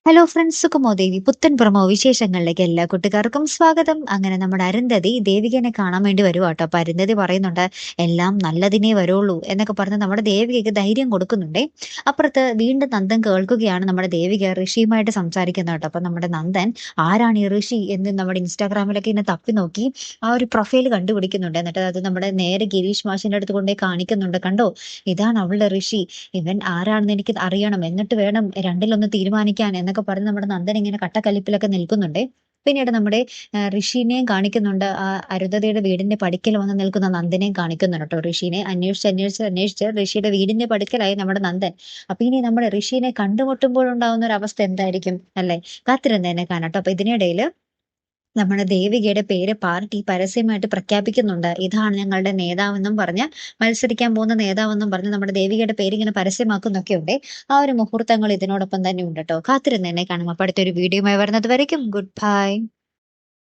Hello friends, സുഖമോ ദേവി പുത്തൻ promo വിശേഷങ്ങളിലേക്ക് എല്ലാ കുട്ടികാർക്കും സ്വാഗതം. അങ്ങനെ നമ്മുടെ അരുന്ധതി ദേവികനെ കാണാൻ വേണ്ടി വരുവാ കേട്ടോ. അപ്പൊ അരുന്ധതി പറയുന്നുണ്ട്, എല്ലാം നല്ലതിനേ വരുള്ളൂ എന്നൊക്കെ പറഞ്ഞ് നമ്മുടെ ദേവികയ്ക്ക് ധൈര്യം കൊടുക്കുന്നുണ്ടേ. അപ്പുറത്ത് വീണ്ടും നന്ദൻ കേൾക്കുകയാണ് നമ്മുടെ ദേവിക ഋഷിയുമായിട്ട് സംസാരിക്കുന്നത് കേട്ടോ. അപ്പൊ നമ്മുടെ നന്ദൻ ആരാണ് ഈ ഋഷി എന്ന് നമ്മുടെ ഇൻസ്റ്റാഗ്രാമിലൊക്കെ ഇങ്ങനെ തപ്പി നോക്കി ആ ഒരു പ്രൊഫൈൽ കണ്ടുപിടിക്കുന്നുണ്ട്. എന്നിട്ട് അത് നമ്മുടെ നേരെ ഗിരീഷ് മാഷിന്റെ അടുത്ത് കൊണ്ടേ കാണിക്കുന്നുണ്ട്. കണ്ടോ, ഇതാണ് അവളുടെ ഋഷി, ഇവൻ ആരാണെന്ന് എനിക്ക് അറിയണം, എന്നിട്ട് വേണം രണ്ടിലൊന്ന് തീരുമാനിക്കാൻ എന്നൊക്കെ പറഞ്ഞ് നമ്മുടെ നന്ദൻ ഇങ്ങനെ കട്ടക്കലിപ്പിലൊക്കെ നിൽക്കുന്നുണ്ട്. പിന്നീട് നമ്മുടെ ഋഷിനെയും കാണിക്കുന്നുണ്ട്. അരുന്ധതിയുടെ വീടിന്റെ പടിക്കൽ വന്ന് നിൽക്കുന്ന നന്ദനെയും കാണിക്കുന്നുണ്ട് കേട്ടോ. ഋഷിനെ അന്വേഷിച്ച് ഋഷിയുടെ വീടിന്റെ പടിക്കലായി നമ്മുടെ നന്ദൻ. അപ്പൊ ഇനി നമ്മുടെ ഋഷിനെ കണ്ടുമുട്ടുമ്പോഴുണ്ടാവുന്ന ഒരു അവസ്ഥ എന്തായിരിക്കും അല്ലെ? കാത്തിരുന്നേനെ കാണാട്ടോ. അപ്പൊ ഇതിനിടയിൽ നമ്മുടെ ദേവികയുടെ പേര് പാർട്ടി പരസ്യമായിട്ട് പ്രഖ്യാപിക്കുന്നുണ്ട്. ഇതാണ് ഞങ്ങളുടെ നേതാവെന്നും പറഞ്ഞ്, മത്സരിക്കാൻ പോകുന്ന നേതാവെന്നും പറഞ്ഞ് നമ്മുടെ ദേവികയുടെ പേര് ഇങ്ങനെ പരസ്യമാക്കുന്നൊക്കെ ഉണ്ട്. ആ ഒരു മുഹൂർത്തങ്ങൾ ഇതിനോടൊപ്പം തന്നെ ഉണ്ട് കേട്ടോ. കാത്തിരുന്ന് തന്നെ കാണും. അപ്പൊ അടുത്തൊരു വീഡിയോയുമായി വരുന്നത് വരയ്ക്കും ഗുഡ് ബൈ.